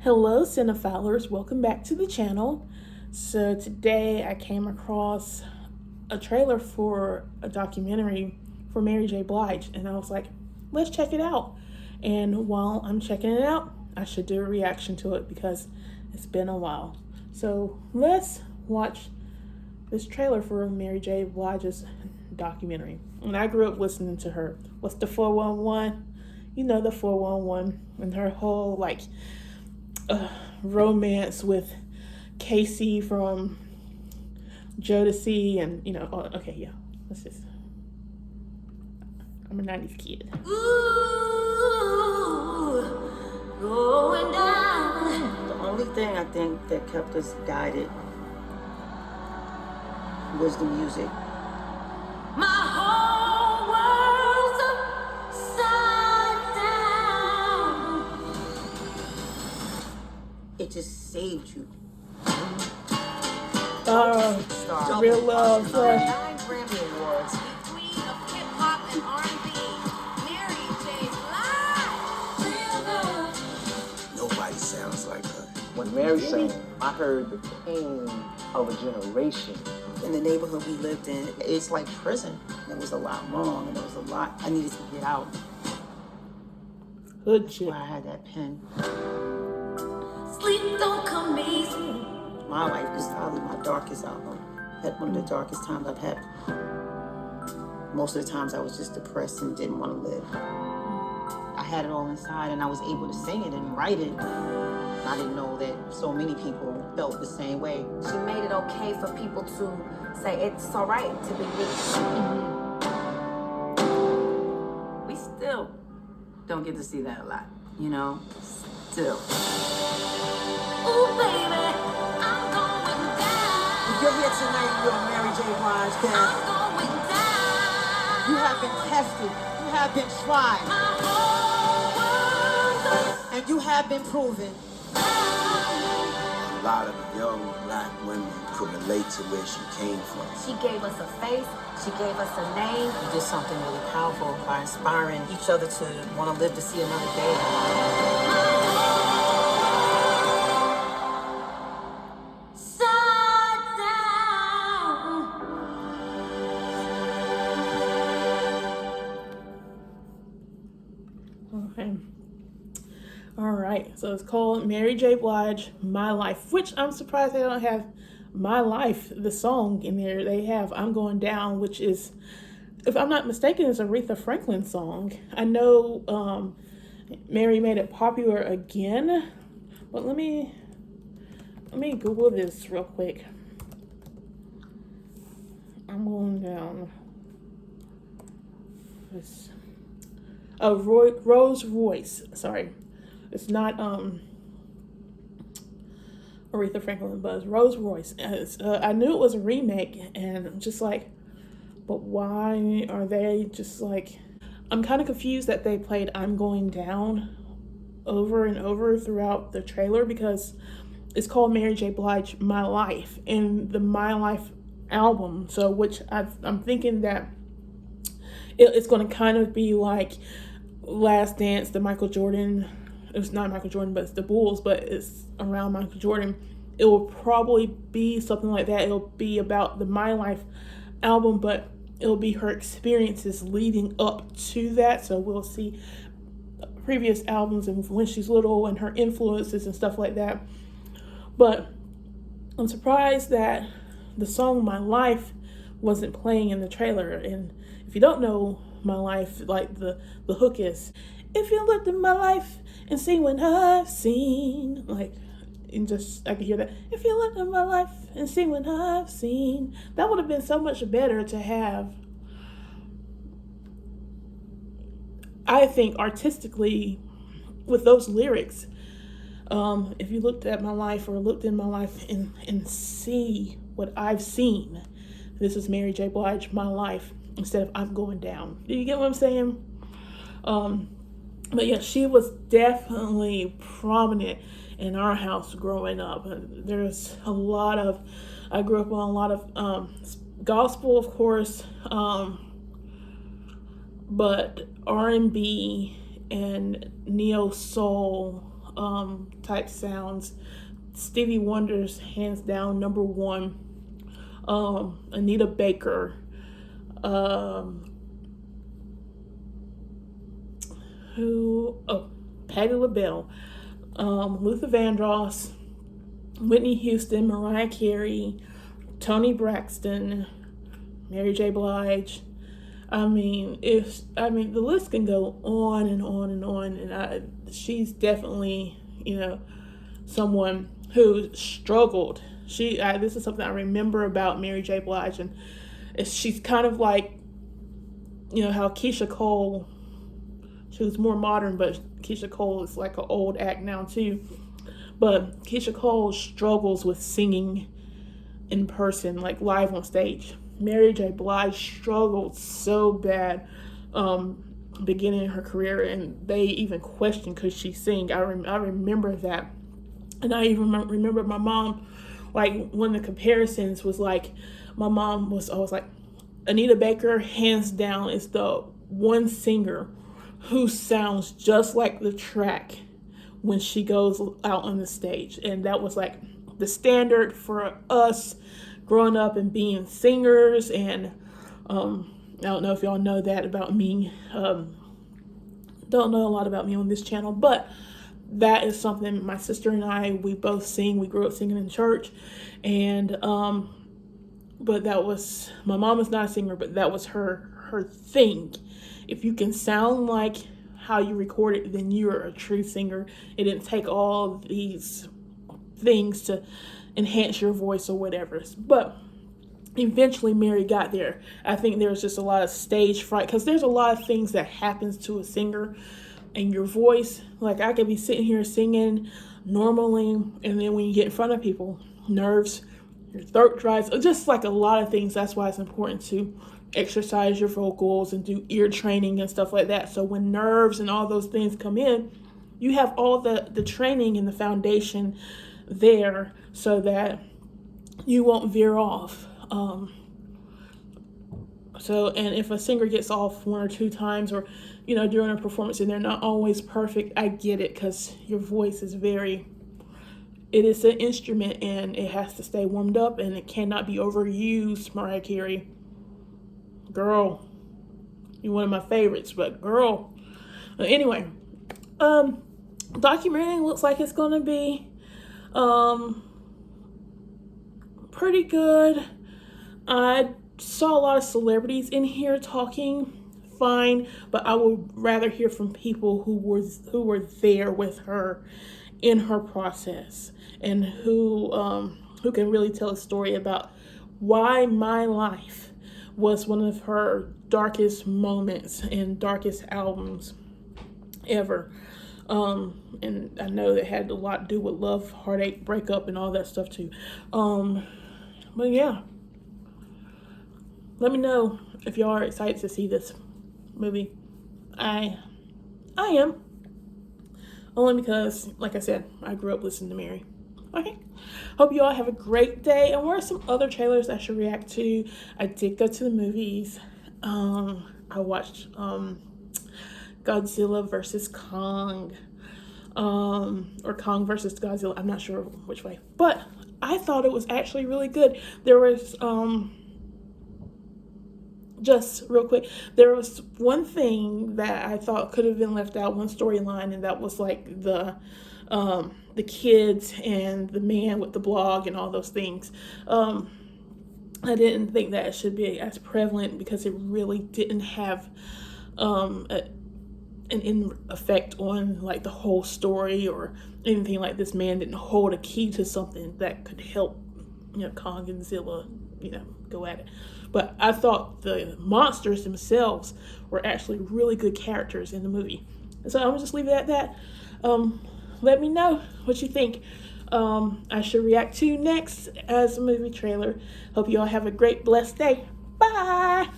Hello, cinephilers. Welcome back to the channel. So today I came across a trailer for a documentary for Mary J. Blige, and I was like, let's check it out. And while I'm checking it out, I should do a reaction to it because it's been a while. So let's watch this trailer for Mary J. Blige's documentary. And I grew up listening to her. What's the 411? You know, the 411 and her whole romance with Casey from Jodeci, and okay, yeah, let's just. I'm a 90s kid. Ooh, going down. The only thing I think that kept us guided was the music. My whole world's upside down. It just saved you. Real love. 9 Grammy Awards. Queen of hip hop and R&B, Mary J. Blige. Real love. Nobody sounds like her. When Mary sang, I heard the pain of a generation. In the neighborhood we lived in, it's like prison. There was a lot wrong, and there was a lot I needed to get out. Good shit. Why I had that pen. Sleep don't come easy. My life is probably my darkest album. Had one of the darkest times I've had. Most of the times I was just depressed and didn't want to live. I had it all inside, and I was able to sing it and write it. I didn't know that so many people felt the same way. She made it okay for people to say it's all right to be weak. We still don't get to see that a lot, you know? Still. Ooh, baby, I'm going down. If you're here tonight, you're a Mary J. Blige fan. I'm going down. You have been tested. You have been tried. My whole world's And you have been proven. A lot of young black women could relate to where she came from. She gave us a face. She gave us a name. You did something really powerful by inspiring each other to want to live to see another day. Side down. Okay. All right. So it's called Mary J. Blige, My Life, which I'm surprised they don't have My Life, the song, in there. They have I'm Going Down, which is, if I'm not mistaken, is Aretha Franklin song. I know Mary made it popular again, but let me Google this real quick. I'm going down. This. Oh, Rose Royce. Sorry. It's not Aretha Franklin, but it's Rose Royce. I knew it was a remake, and I'm just like, but why are they just like... I'm kind of confused that they played I'm Going Down over and over throughout the trailer, because it's called Mary J. Blige, My Life, in the My Life album. So, which I'm thinking that it's going to kind of be like Last Dance, the Michael Jordan... It's not Michael Jordan, but it's the Bulls, but it's around Michael Jordan. It will probably be something like that. It'll be about the My Life album, but it'll be her experiences leading up to that. So we'll see previous albums and when she's little and her influences and stuff like that. But I'm surprised that the song My Life wasn't playing in the trailer. And if you don't know My Life, like the hook is, if you looked at my life and seen what I've seen, like, and just, I could hear that. If you looked at my life and seen what I've seen, that would have been so much better to have, I think, artistically, with those lyrics. If you looked at my life or looked in my life and see what I've seen, this is Mary J. Blige, My Life, instead of I'm Going Down. Do you get what I'm saying? But yeah, she was definitely prominent in our house growing up. There's a lot of, I grew up on a lot of gospel, of course, but R&B and neo soul, type sounds. Stevie Wonder's hands down number one. Anita Baker. Patti LaBelle. Luther Vandross. Whitney Houston, Mariah Carey, Toni Braxton, Mary J. Blige. I mean, the list can go on and on and on. And she's definitely, someone who struggled. This is something I remember about Mary J. Blige, and she's kind of like, how Keisha Cole. She was more modern, but Keisha Cole is like an old act now too. But Keisha Cole struggles with singing in person, like live on stage. Mary J. Blige struggled so bad beginning her career, and they even questioned could she sing. I remember that. And I even remember my mom, like, one of the comparisons was like, my mom was always like, Anita Baker, hands down, is the one singer who sounds just like the track when she goes out on the stage. And that was like the standard for us growing up and being singers. And I don't know if y'all know that about me. Don't know a lot about me on this channel, but that is something my sister and I, we both sing. We grew up singing in church. And but that was, my mom is not a singer, but that was her thing. If you can sound like how you record it, then you're a true singer. It didn't take all these things to enhance your voice or whatever. But eventually Mary got there. I think there's just a lot of stage fright, because there's a lot of things that happens to a singer and your voice. Like, I could be sitting here singing normally, and then when you get in front of people, nerves, your throat dries, just like a lot of things. That's why it's important to exercise your vocals and do ear training and stuff like that. So when nerves and all those things come in, you have all the training and the foundation there so that you won't veer off. And if a singer gets off one or two times, or during a performance, and they're not always perfect, I get it, because your voice is it is an instrument, and it has to stay warmed up, and it cannot be overused. Mariah Carey, girl, you're one of my favorites, but girl. Anyway, documentary looks like it's gonna be pretty good. I saw a lot of celebrities in here talking fine, but I would rather hear from people who were there with her in her process, and who can really tell a story about why My Life was one of her darkest moments and darkest albums ever. And I know it had a lot to do with love, heartache, breakup, and all that stuff too. But yeah, let me know if y'all are excited to see this movie. I am. Only because, like I said, I grew up listening to Mary. Okay. Hope you all have a great day. And what are some other trailers I should react to? I did go to the movies. I watched Godzilla versus Kong. Or Kong versus Godzilla. I'm not sure which way. But I thought it was actually really good. There was just real quick, there was one thing that I thought could have been left out, one storyline, and that was like the kids and the man with the blog and all those things. I didn't think that it should be as prevalent, because it really didn't have an effect on like the whole story or anything. Like, this man didn't hold a key to something that could help Kong and Zilla go at it. But I thought the monsters themselves were actually really good characters in the movie. So I'm gonna just leave it at that. Let me know what you think I should react to next as a movie trailer. Hope you all have a great, blessed day. Bye!